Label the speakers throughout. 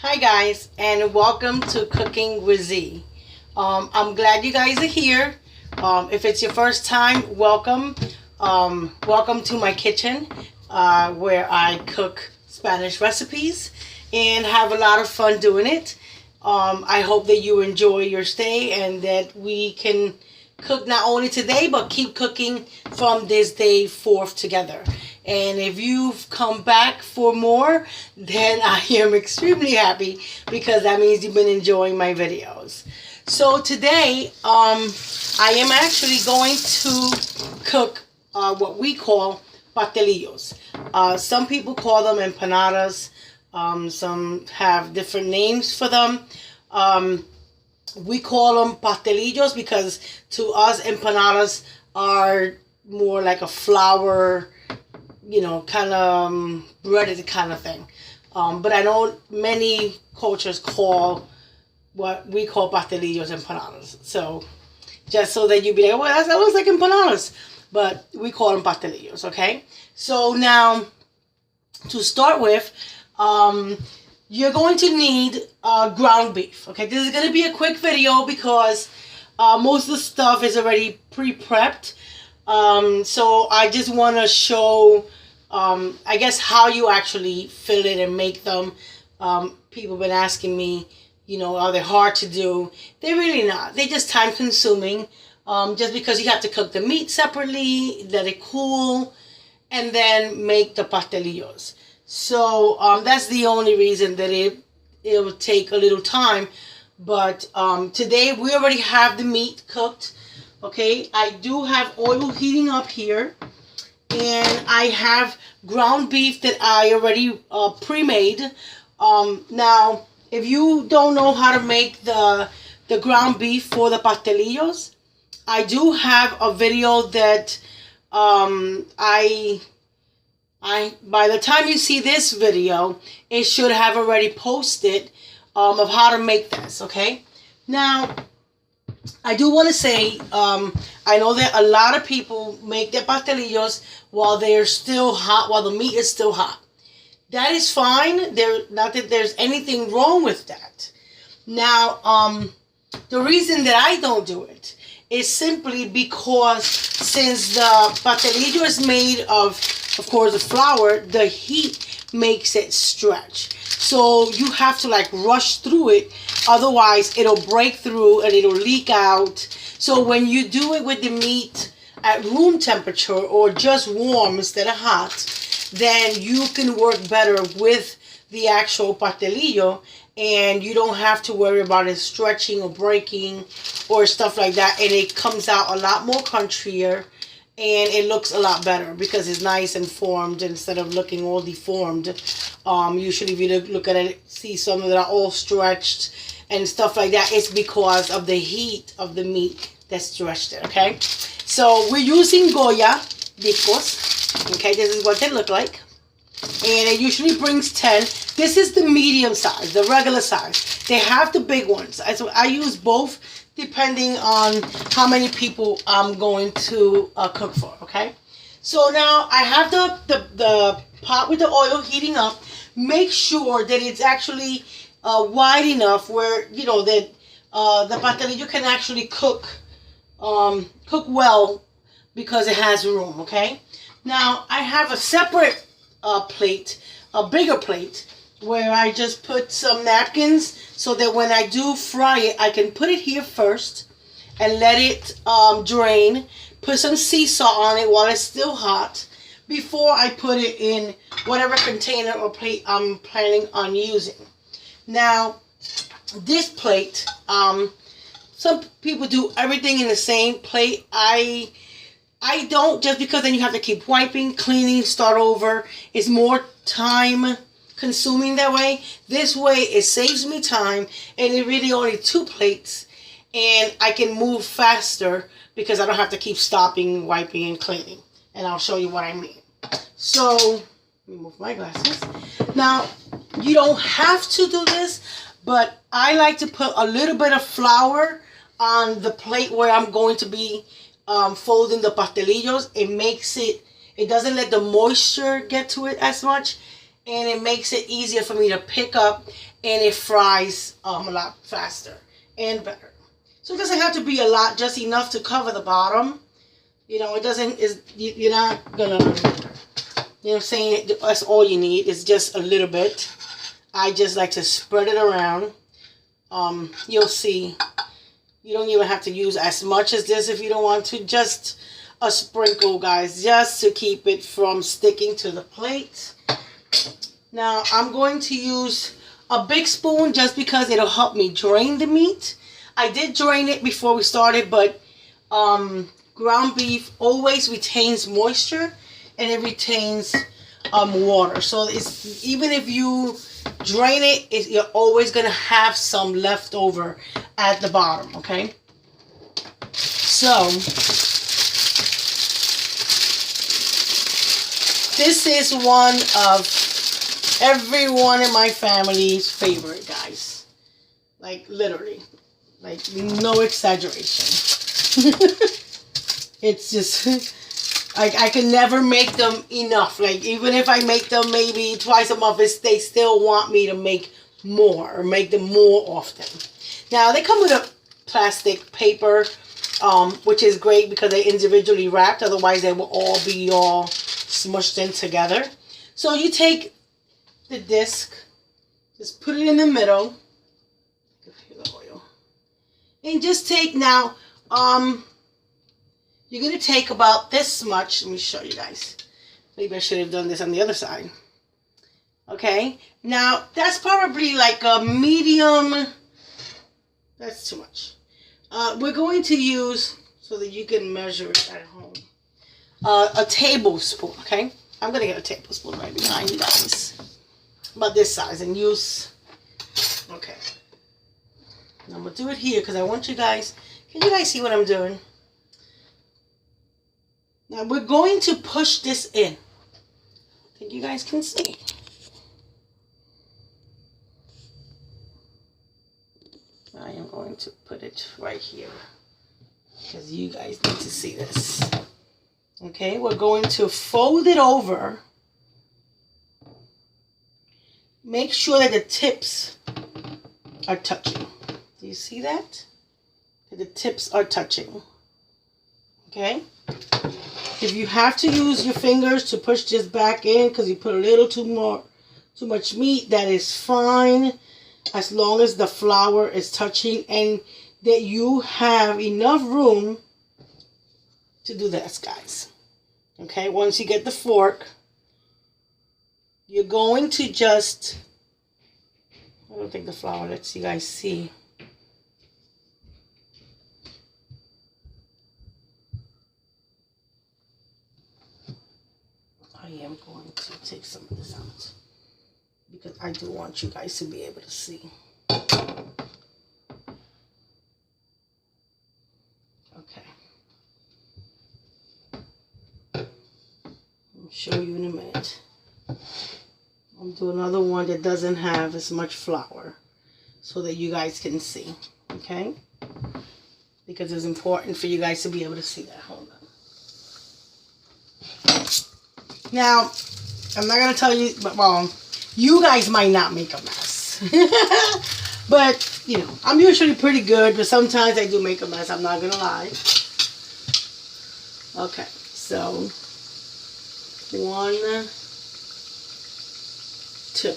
Speaker 1: Hi guys, and welcome to Cooking with Z. I'm glad you guys are here. If it's your first time, welcome. Welcome to my kitchen where I cook Spanish recipes and have a lot of fun doing it. I hope that you enjoy your stay and that we can cook not only today but keep cooking from this day forth together. And if you've come back for more, then I am extremely happy because that means you've been enjoying my videos. So today, I am actually going to cook what we call pastelillos. Some people call them empanadas. Some have different names for them. We call them pastelillos because to us empanadas are more like a flour, kind of breaded kind of thing. But I know many cultures call what we call pastelillos empanadas. So just so that you be like, well, that looks like empanadas. But we call them pastelillos, okay? So now, to start with, you're going to need ground beef, okay? This is going to be a quick video because most of the stuff is already pre-prepped. So I just want to show, I guess, how you actually fill it and make them. People have been asking me, are they hard to do? They're really not. They're just time consuming. Just because you have to cook the meat separately, let it cool, and then make the pastelillos. So that's the only reason that it will take a little time. But today we already have the meat cooked. Okay, I do have oil heating up here, and I have ground beef that I already pre-made. Now, if you don't know how to make the ground beef for the pastelillos, I do have a video that by the time you see this video, it should have already posted of how to make this. Okay, now I do want to say, I know that a lot of people make their pastelillos while they're still hot, while the meat is still hot. That is fine. Not that there's anything wrong with that. Now, the reason that I don't do it is simply because since the pastelillo is made of course, the flour, the heat makes it stretch. So you have to rush through it. Otherwise, it'll break through and it'll leak out. So when you do it with the meat at room temperature or just warm instead of hot, then you can work better with the actual pastelillo and you don't have to worry about it stretching or breaking or stuff like that. And it comes out a lot more crunchier and it looks a lot better because it's nice and formed instead of looking all deformed. Usually if you look at it, see some that are all stretched and stuff like that. It's because of the heat of the meat that stretched it, okay? So we're using Goya discos, okay? This is what they look like. And it usually brings 10. This is the medium size, the regular size. They have the big ones. So I use both depending on how many people I'm going to cook for, okay? So now I have the pot with the oil heating up. Make sure that it's actually wide enough where, that the pastelillo can actually cook well because it has room, okay? Now I have a separate plate, a bigger plate, where I just put some napkins so that when I do fry it, I can put it here first and let it drain. Put some sea salt on it while it's still hot before I put it in whatever container or plate I'm planning on using. Now, this plate, some people do everything in the same plate. I don't, just because then you have to keep wiping, cleaning, start over. It's more time consuming that way. This way it saves me time and it really only 2 plates and I can move faster because I don't have to keep stopping, wiping, and cleaning. And I'll show you what I mean. So, let me move my glasses. Now, you don't have to do this, but I like to put a little bit of flour on the plate where I'm going to be folding the pastelillos. It makes it, it doesn't let the moisture get to it as much. and it makes it easier for me to pick up, and it fries a lot faster and better. So it doesn't have to be a lot, just enough to cover the bottom. You know, it doesn't, you're not gonna, you know what I'm saying, that's all you need. It's just a little bit. I just like to spread it around. You'll see, you don't even have to use as much as this if you don't want to. Just a sprinkle, guys, just to keep it from sticking to the plate. Now, I'm going to use a big spoon just because it'll help me drain the meat. I did drain it before we started, but ground beef always retains moisture and it retains water. So it's, even if you drain it, you're always going to have some left over at the bottom, okay? So this is one of everyone in my family's favorite, guys. Like, literally. Like, no exaggeration. It's just, I can never make them enough. Like, even if I make them maybe twice a month, they still want me to make more, or make them more often. Now, they come with a plastic paper, which is great because they're individually wrapped. Otherwise, they will all be all smushed in together. So you take the disc, just put it in the middle, and just take now, you're going to take about this much. Let me show you guys. Maybe I should have done this on the other side. Okay, now that's probably like a medium, that's too much. We're going to use, so that you can measure it at home, a tablespoon, okay? I'm going to get a tablespoon right behind you guys. About this size, and use, okay. Now I'm going to do it here because I want you guys, can you guys see what I'm doing? Now we're going to push this in. I think you guys can see. I am going to put it right here because you guys need to see this. Okay, we're going to fold it over. Make sure that the tips are touching. Do you see that? That the tips are touching. Okay? If you have to use your fingers to push this back in because you put a little too much meat, that is fine, as long as the flour is touching and that you have enough room to do this, guys. Okay, once you get the fork, you're going to just, I don't think the flour lets you guys see. I am going to take some of this out because I do want you guys to be able to see. Okay. I'll show you in a minute. I'll do another one that doesn't have as much flour so that you guys can see. Okay? Because it's important for you guys to be able to see that. Hold on. Now, I'm not going to tell you, but, well, you guys might not make a mess. But, you know, I'm usually pretty good, but sometimes I do make a mess. I'm not going to lie. Okay, so 1, 2.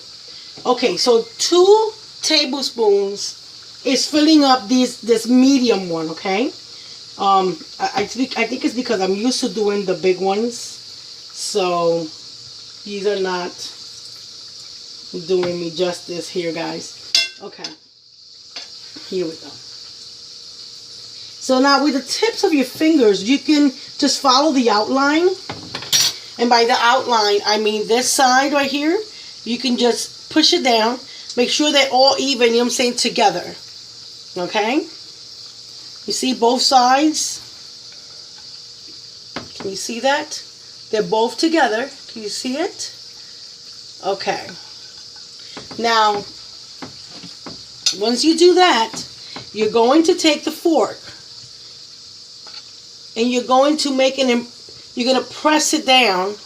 Speaker 1: Okay, so 2 tablespoons is filling up this medium one, okay? I think it's because I'm used to doing the big ones. So these are not doing me justice here, guys. Okay, here we go. So now with the tips of your fingers, you can just follow the outline. And by the outline, I mean this side right here. You can just push it down. Make sure they're all even, you know what I'm saying, together. Okay? You see both sides? Can you see that? They're both together. Can you see it? Okay. Now, once you do that, you're going to take the fork and you're going to make you're going to press it down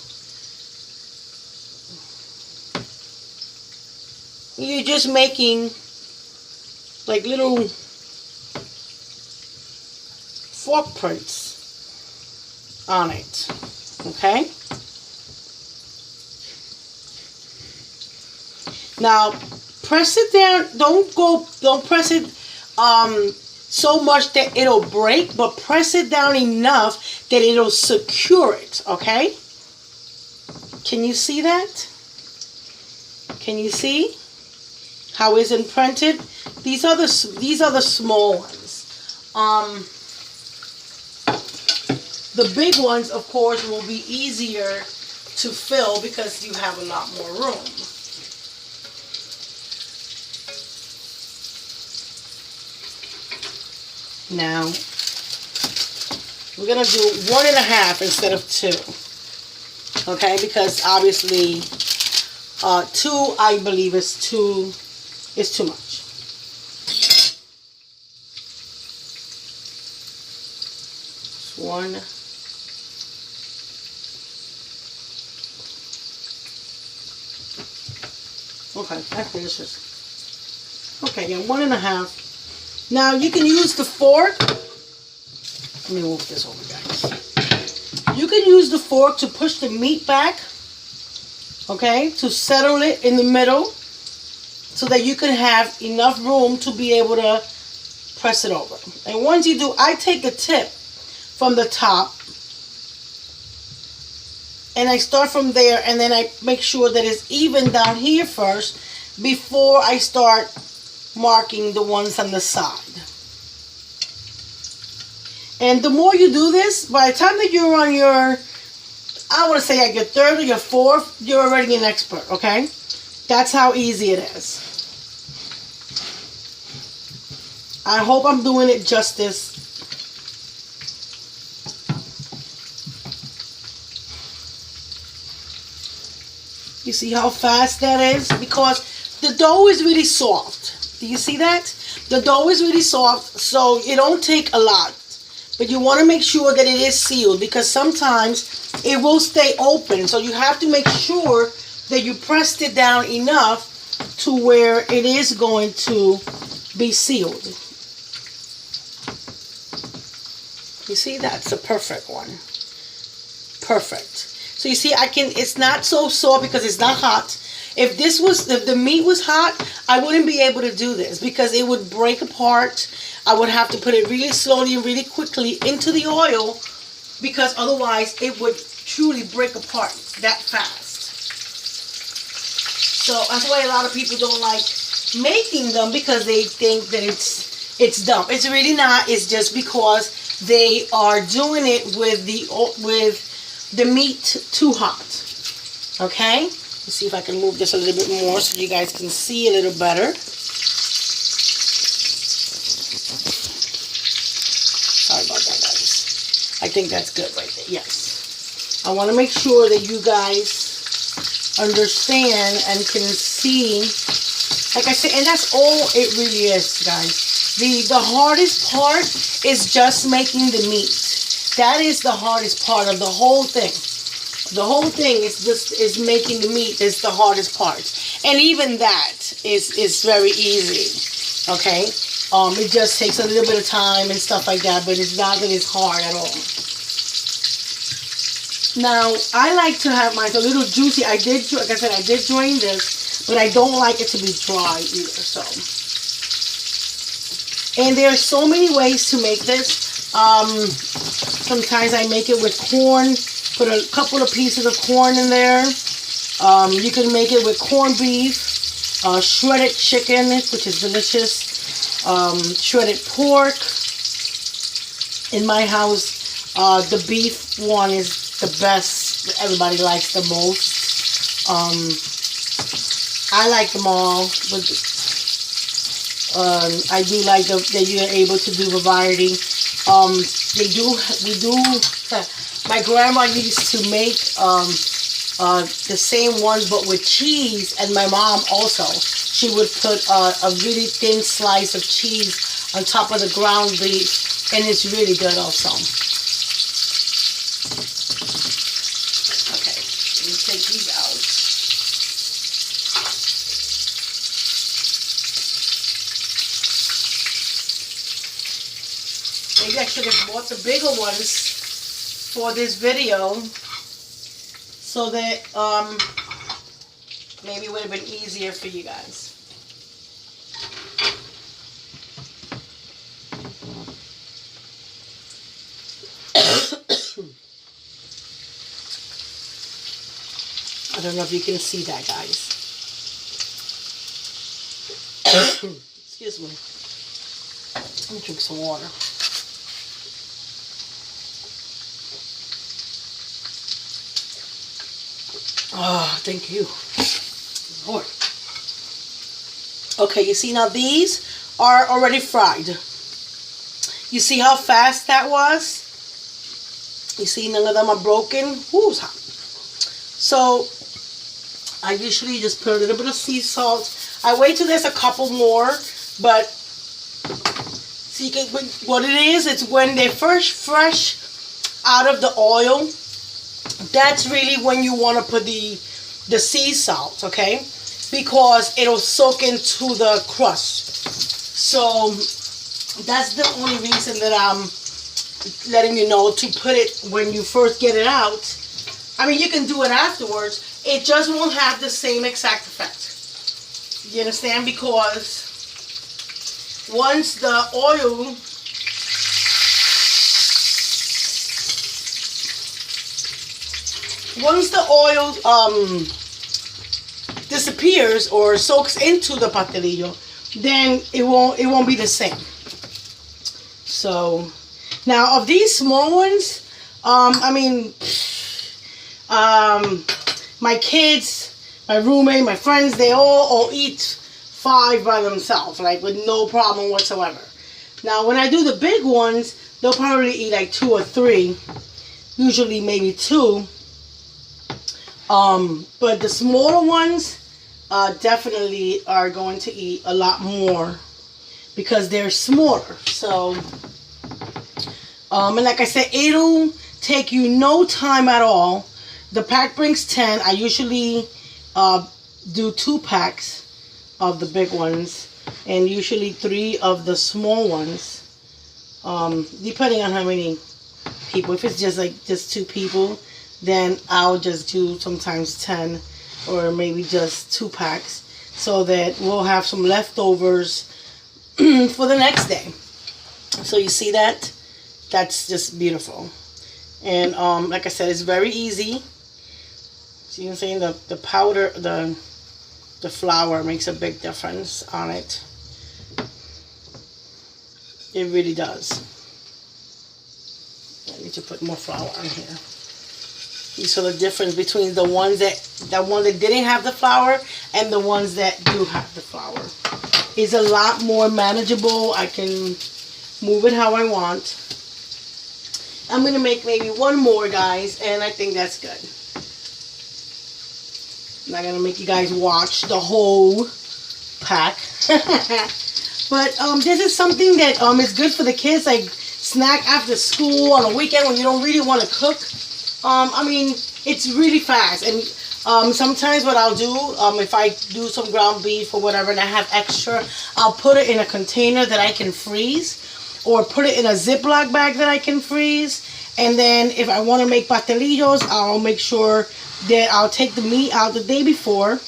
Speaker 1: You're just making like little fork prints on it. Okay? Now, press it down. Don't press it so much that it'll break, but press it down enough that it'll secure it, okay? Can you see that? Can you see how it's imprinted? These are the small ones. The big ones, of course, will be easier to fill because you have a lot more room. Now, we're going to do 1.5 instead of 2. Okay, because obviously 2, I believe, is too much. One. Okay, that finishes. Okay, yeah, 1.5. Now you can use the fork. Let me move this over, guys. You can use the fork to push the meat back, okay, to settle it in the middle so that you can have enough room to be able to press it over. And once you do, I take the tip from the top and I start from there, and then I make sure that it's even down here first before I start marking the ones on the side. And the more you do this, by the time that you're on your, I want to say like your 3rd or your 4th, you're already an expert, okay? That's how easy it is. I hope I'm doing it justice. You see how fast that is? Because the dough is really soft. Do you see that? The dough is really soft, so it don't take a lot. But you want to make sure that it is sealed, because sometimes it will stay open. So you have to make sure that you pressed it down enough to where it is going to be sealed. You see, that's a perfect one. Perfect. So you see, it's not so soft because it's not hot. If the meat was hot, I wouldn't be able to do this because it would break apart. I would have to put it really slowly and really quickly into the oil, because otherwise it would truly break apart that fast. So that's why a lot of people don't like making them, because they think that it's dumb. It's really not. It's just because they are doing it with the meat too hot. Okay? Let's see if I can move this a little bit more so you guys can see a little better. Sorry about that, guys. I think that's good right there. Yes. I want to make sure that you guys understand and can see. Like I said, and that's all it really is, guys. The hardest part is just making the meat. That is the hardest part of the whole thing. The whole thing is making the meat is the hardest part. And even that is very easy. Okay? It just takes a little bit of time and stuff like that, but it's not that it's hard at all. Now, I like to have mine a little juicy. Like I said, I did drain this, but I don't like it to be dry either. So, and there are so many ways to make this. Sometimes I make it with corn. Put a couple of pieces of corn in there. You can make it with corned beef, shredded chicken, which is delicious, shredded pork. In my house, the beef one is the best. Everybody likes the most. I like them all. But I do like that you're able to do variety. My grandma used to make the same ones but with cheese, and my mom also. She would put a really thin slice of cheese on top of the ground beef, and it's really good also. Okay, let me take these out. I should have bought the bigger ones for this video, so that maybe it would have been easier for you guys. I don't know if you can see that, guys. Excuse me. Let me drink some water. Oh, thank you, Lord. Okay, you see now these are already fried. You see how fast that was? You see none of them are broken. Ooh, it's hot. So I usually just put a little bit of sea salt. I wait till there's a couple more, but see, what it is, it's when they're first fresh out of the oil. That's really when you want to put the sea salt, okay? Because it'll soak into the crust. So that's the only reason that I'm letting you know to put it when you first get it out. I mean, you can do it afterwards. It just won't have the same exact effect. You understand? Because once the oil disappears or soaks into the pastelillo, then it won't be the same. So now of these small ones, I mean, my kids, my roommate, my friends, they all eat 5 by themselves, like with no problem whatsoever. Now when I do the big ones, they'll probably eat like 2 or 3, usually maybe 2. But the smaller ones definitely are going to eat a lot more because they're smaller. So, and like I said, it'll take you no time at all. The pack brings 10. I usually do 2 packs of the big ones and usually 3 of the small ones, depending on how many people. If it's just 2 people, then I'll just do sometimes 10 or maybe just 2 packs, so that we'll have some leftovers for the next day. So you see that? That's just beautiful. And like I said, it's very easy. So you can see the powder, the flour makes a big difference on it. It really does. I need to put more flour on here. You saw the difference between the one that didn't have the flour and the ones that do have the flour. It's a lot more manageable. I can move it how I want. I'm going to make maybe 1 more, guys, and I think that's good. I'm not going to make you guys watch the whole pack. But this is something that is good for the kids, like snack after school on a weekend when you don't really want to cook. I mean, it's really fast, and sometimes what I'll do, if I do some ground beef or whatever and I have extra, I'll put it in a container that I can freeze, or put it in a Ziploc bag that I can freeze. And then if I want to make pastelillos, I'll make sure that I'll take the meat out the day before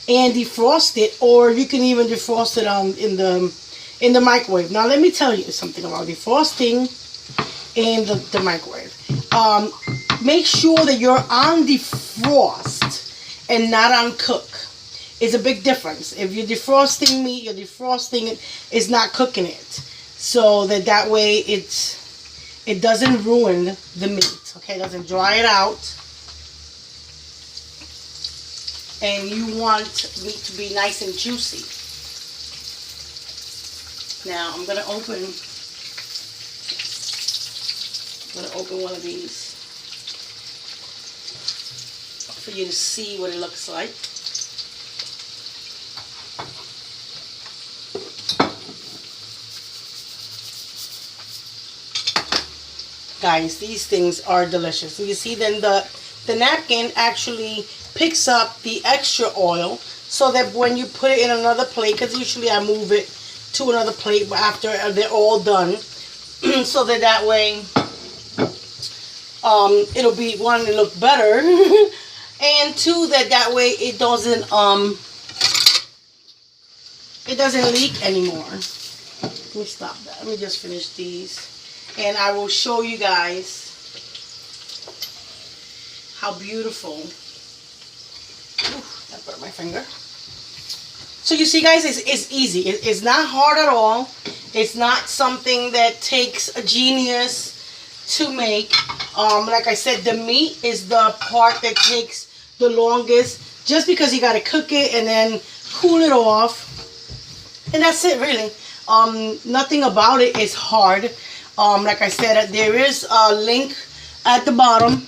Speaker 1: and defrost it, or you can even defrost it in the microwave. Now let me tell you something about defrosting in the microwave. Make sure that you're on defrost and not on cook. It's a big difference. If you're defrosting meat, you're defrosting it, it's not cooking it. So that way it doesn't ruin the meat. Okay, it doesn't dry it out. And you want meat to be nice and juicy. Now I'm gonna open one of these for you to see what it looks like. Guys, these things are delicious. So you see, then the napkin actually picks up the extra oil, so that when you put it in another plate, because usually I move it to another plate after they're all done, so that way it'll be, one, it look better, and two, that way it doesn't leak anymore. Let me stop that. Let me just finish these, and I will show you guys how beautiful. Ooh, that burnt my finger. So you see, guys, it's easy. It's not hard at all. It's not something that takes a genius to make. Like I said, the meat is the part that takes the longest, just because you got to cook it and then cool it off, and that's it, really. Nothing about it is hard. Like I said, there is a link at the bottom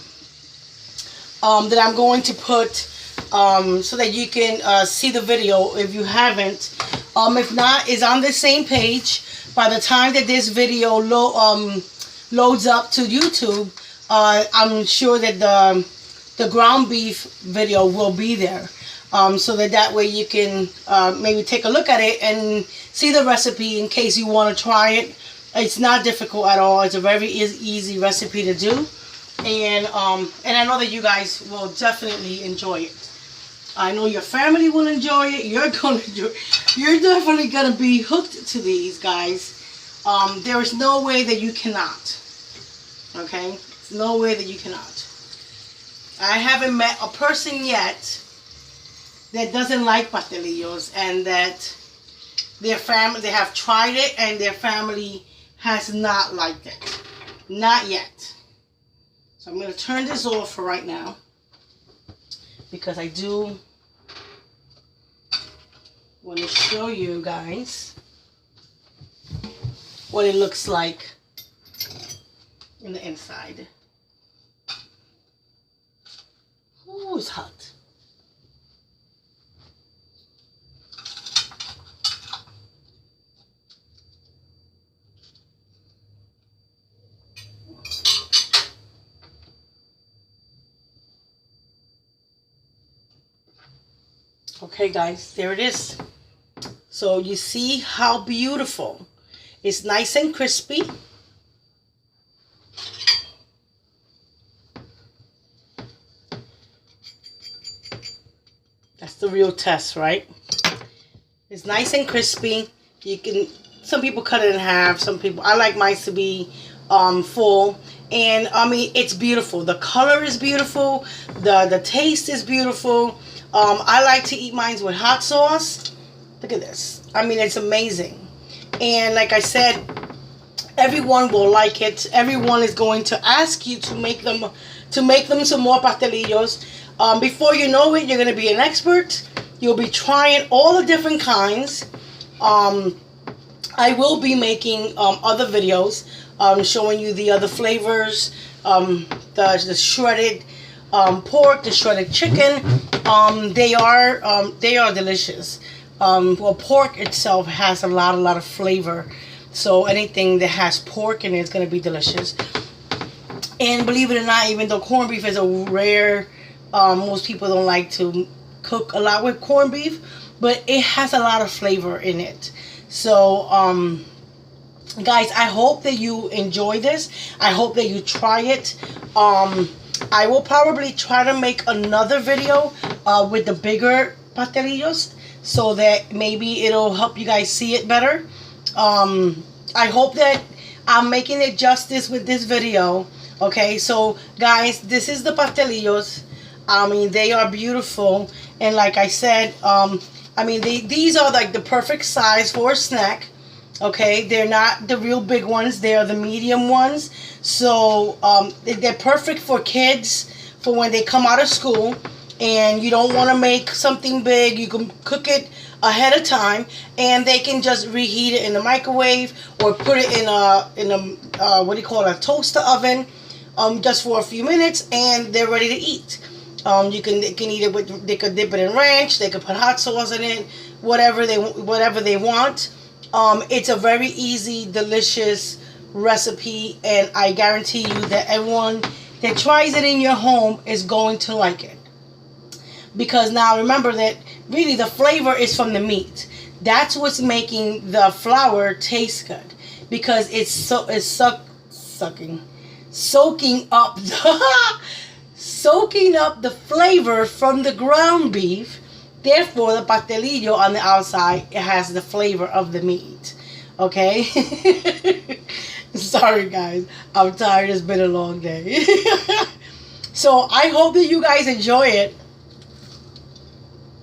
Speaker 1: that I'm going to put so that you can see the video if you haven't. If not, it's on the same page. By the time that this video loads up to YouTube, I'm sure that the ground beef video will be there. So that way you can maybe take a look at it and see the recipe in case you want to try it. It's not difficult at all. It's a very easy recipe to do, and I know that you guys will definitely enjoy it. I know your family will enjoy it. You're definitely gonna be hooked to these, guys. There is no way that you cannot. Okay, there's no way that you cannot. I haven't met a person yet that doesn't like pastelillos, and that their family, they have tried it and their family has not liked it. Not yet. So I'm going to turn this off for right now, because I do want to show you guys what it looks like in the inside. Ooh, it's hot. Okay, guys, there it is. So you see how beautiful. It's nice and crispy. That's the real test, right? It's nice and crispy. You can, some people cut it in half, some people, I like mine to be full. And I mean, it's beautiful. The color is beautiful. The taste is beautiful. I like to eat mine with hot sauce. Look at this. I mean, it's amazing. And like I said, everyone will like it. Everyone is going to ask you to make them some more pastelillos. Before you know it, you're going to be an expert. You'll be trying all the different kinds. I will be making other videos showing you the other flavors, the shredded pork, the shredded chicken. They are delicious. Well, pork itself has a lot of flavor, so anything that has pork in it is going to be delicious. And believe it or not, even though corned beef is a rare, most people don't like to cook a lot with corned beef, but it has a lot of flavor in it. So guys, I hope that you enjoy this. I hope that you try it. I will probably try to make another video with the bigger pastelillos, so that maybe it'll help you guys see it better. I hope that I'm making it justice with this video. Okay, so guys, this is the pastelillos. I mean, they are beautiful, and like I said, I mean, these are like the perfect size for a snack. Okay, they're not the real big ones, they are the medium ones. So they're perfect for kids, for when they come out of school and you don't want to make something big. You can cook it ahead of time, and they can just reheat it in the microwave or put it in a what do you call it, a toaster oven, just for a few minutes, and they're ready to eat. They can eat it with, they could dip it in ranch, they could put hot sauce in it, whatever they want. It's a very easy, delicious recipe, and I guarantee you that everyone that tries it in your home is going to like it. Because now remember that really the flavor is from the meat. That's what's making the flour taste good. because soaking up soaking up the flavor from the ground beef. Therefore, the pastelillo on the outside, it has the flavor of the meat. Okay? Sorry, guys. I'm tired. It's been a long day. So, I hope that you guys enjoy it.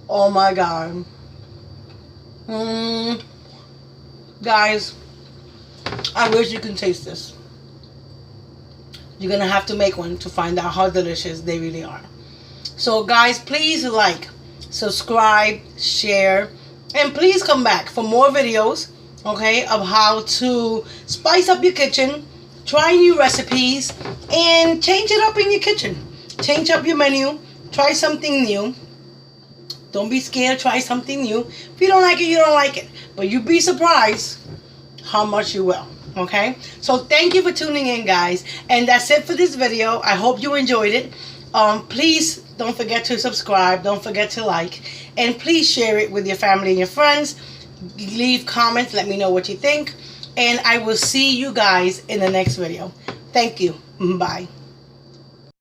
Speaker 1: Oh, my God. Guys, I wish you can taste this. You're going to have to make one to find out how delicious they really are. So, guys, please like, subscribe, share, and please come back for more videos, okay, of how to spice up your kitchen, try new recipes, and change it up in your kitchen. Change up your menu, try something new. Don't be scared, try something new. If you don't like it, you don't like it. But you'd be surprised how much you will, okay? So thank you for tuning in, guys. And that's it for this video. I hope you enjoyed it. Please don't forget to subscribe. Don't forget to like. And please share it with your family and your friends. Leave comments. Let me know what you think. And I will see you guys in the next video. Thank you. Bye.